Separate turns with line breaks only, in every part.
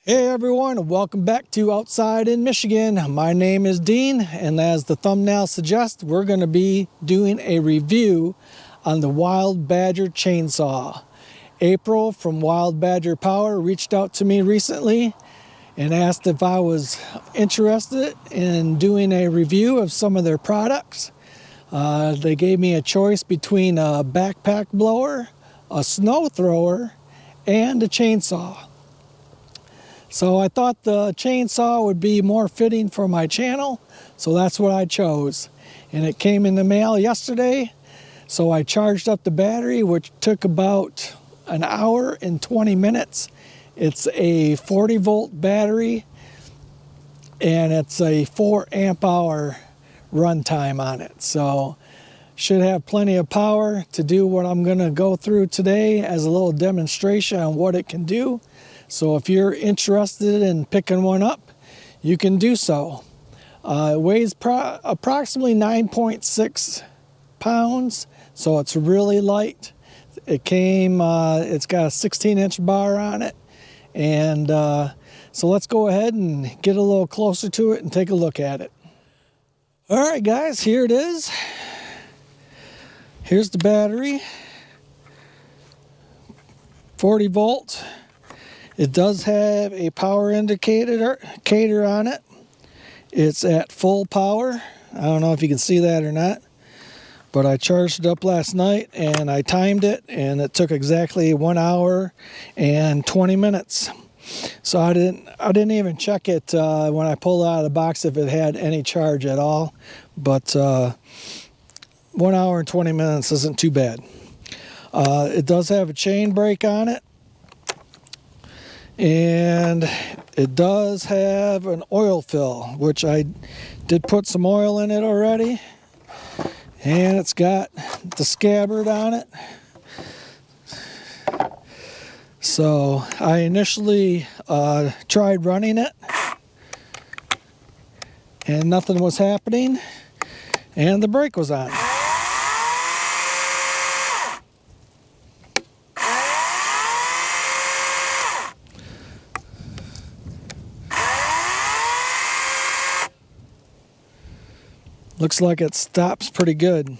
Hey everyone, welcome back to Outside in Michigan. My name is Dean, and as the thumbnail suggests, we're going to be doing a review on the Wild Badger chainsaw. April from Wild Badger Power reached out to me recently and asked if I was interested in doing a review of some of their products. They gave me a choice between a backpack blower, a snow thrower, and a chainsaw. So I thought the chainsaw would be more fitting for my channel, so that's what I chose. And it came in the mail yesterday, so I charged up the battery, which took about an hour and 20 minutes. It's a 40 volt battery, and it's a 4 amp hour runtime on it. So should have plenty of power to do what I'm going to go through today as a little demonstration on what it can do. So if you're interested in picking one up, you can do so. It weighs approximately 9.6 pounds, so it's really light. It's got a 16-inch bar on it. And so let's go ahead and get a little closer to it and take a look at it. All right, guys, here it is. Here's the battery, 40 volt. It does have a power indicator on it. It's at full power. I don't know if you can see that or not, but I charged it up last night and I timed it, and it took exactly 1 hour and 20 minutes. So I didn't even check it when I pulled it out of the box if it had any charge at all. But 1 hour and 20 minutes isn't too bad. It does have a chain brake on it. And it does have an oil fill, which I did put some oil in it already. And it's got the scabbard on it. So I initially tried running it, and nothing was happening, and the brake was on. Looks like it stops pretty good.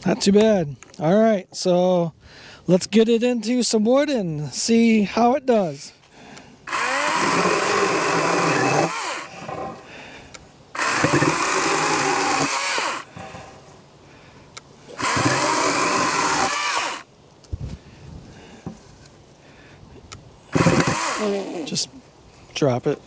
Not too bad. All right, so let's get it into some wood and see how it does. Just drop it.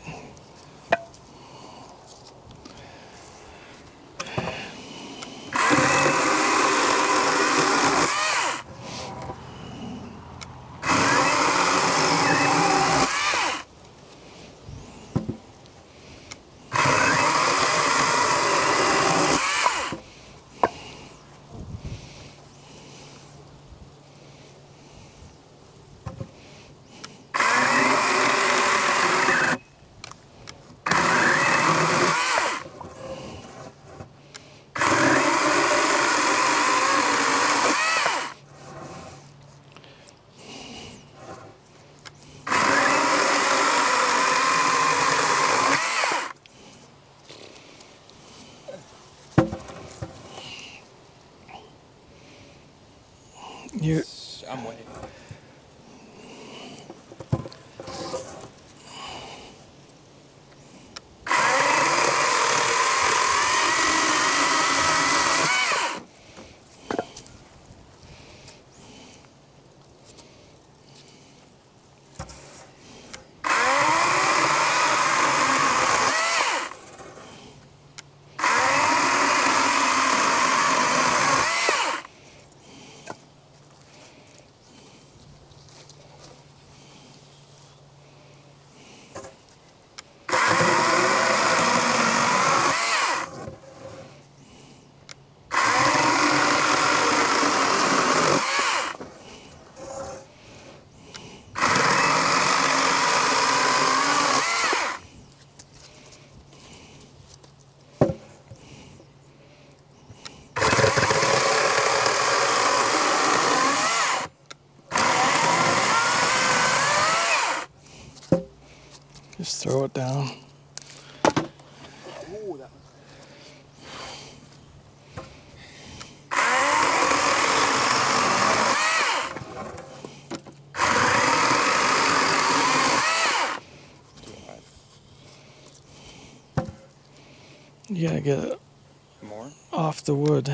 Just throw it down.
Ooh, that
You gotta get it
more.
off the wood.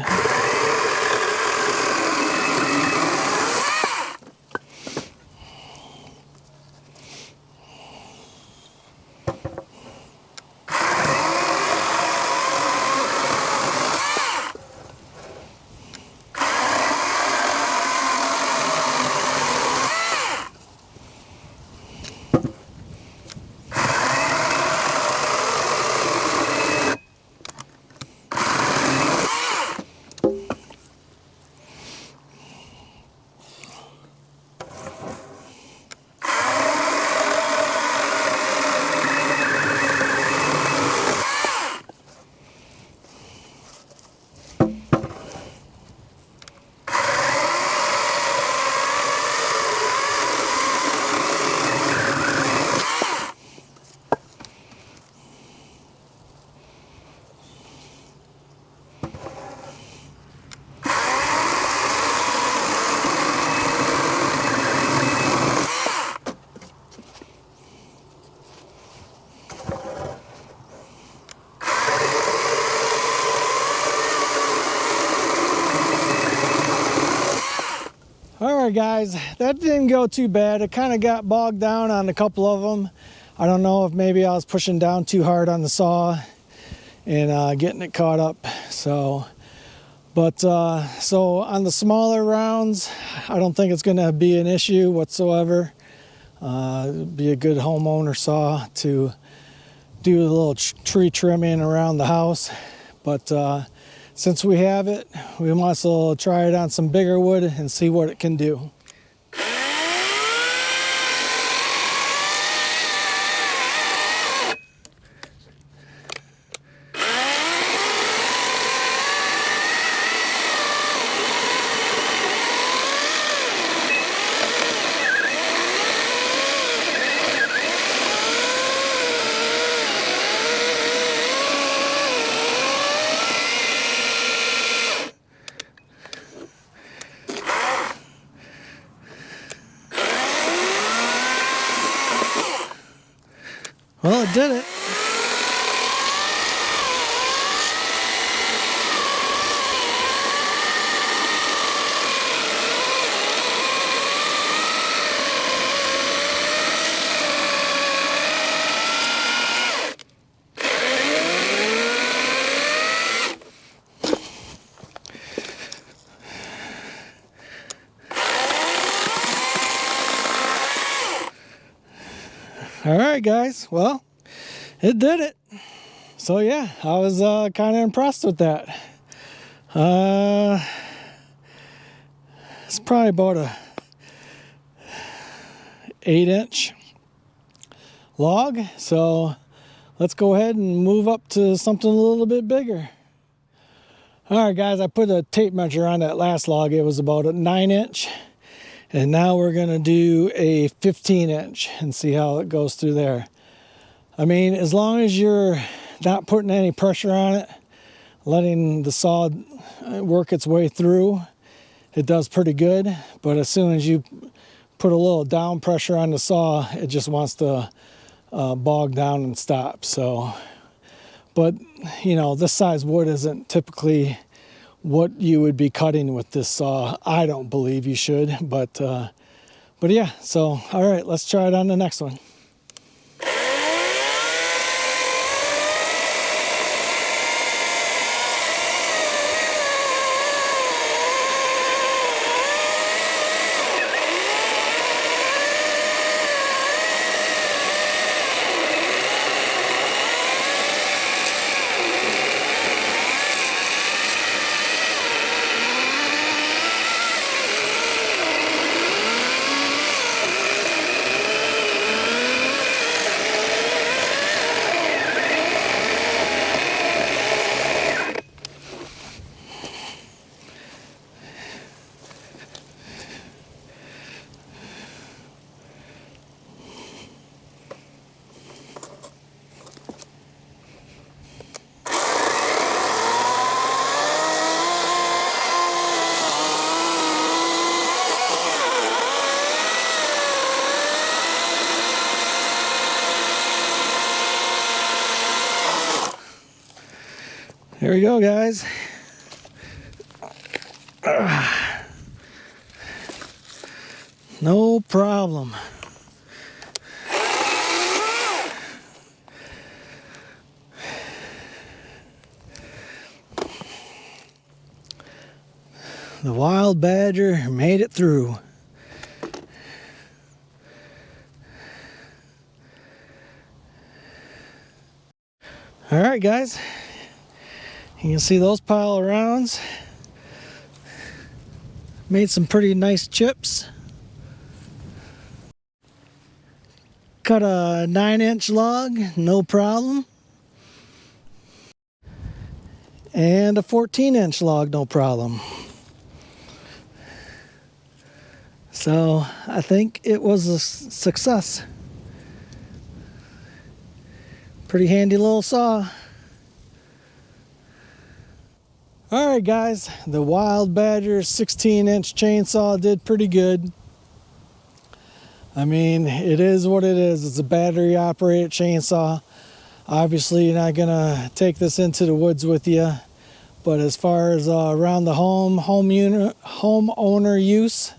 All right, guys, that didn't go too bad. It kind of got bogged down on a couple of them. I don't know if maybe I was pushing down too hard on the saw and getting it caught up. So on the smaller rounds, I don't think it's going to be an issue whatsoever. It'd be a good homeowner saw to do a little tree trimming around the house. But since we have it, we might as well try it on some bigger wood and see what it can do. Well, it did it. All right, guys. Well, it did it. So yeah, I was kind of impressed with that. It's probably about a 8-inch log. So let's go ahead and move up to something a little bit bigger. All right, guys, I put a tape measure on that last log. It was about a 9-inch. And now we're gonna do a 15-inch and see how it goes through there. I mean, as long as you're not putting any pressure on it, letting the saw work its way through, it does pretty good. But as soon as you put a little down pressure on the saw, it just wants to bog down and stop. So, but you know, this size wood isn't typically what you would be cutting with this saw. I don't believe you should, but yeah. So, all right, let's try it on the next one. Here we go, guys. No problem. The Wild Badger made it through. All right, guys. You can see those pile of rounds. Made some pretty nice chips. Cut a 9-inch log, no problem. And a 14-inch log, no problem. So I think it was a success. Pretty handy little saw. All right, guys, the Wild Badger 16-inch chainsaw did pretty good. I mean, it is what it is. It's a battery operated chainsaw. Obviously, you're not gonna take this into the woods with you, but as far as around the homeowner use,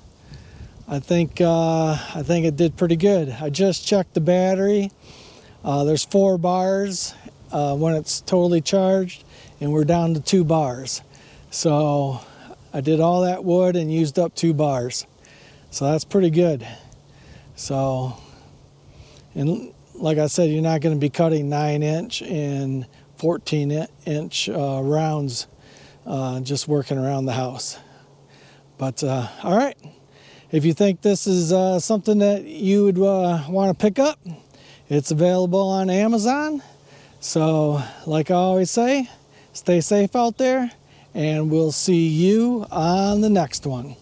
I think it did pretty good. I just checked the battery. There's 4 bars when it's totally charged, and we're down to 2 bars. So I did all that wood and used up 2 bars. So that's pretty good. So, and like I said, you're not going to be cutting 9-inch and 14-inch rounds just working around the house. But all right, if you think this is something that you would want to pick up, it's available on Amazon. So like I always say, stay safe out there, and we'll see you on the next one.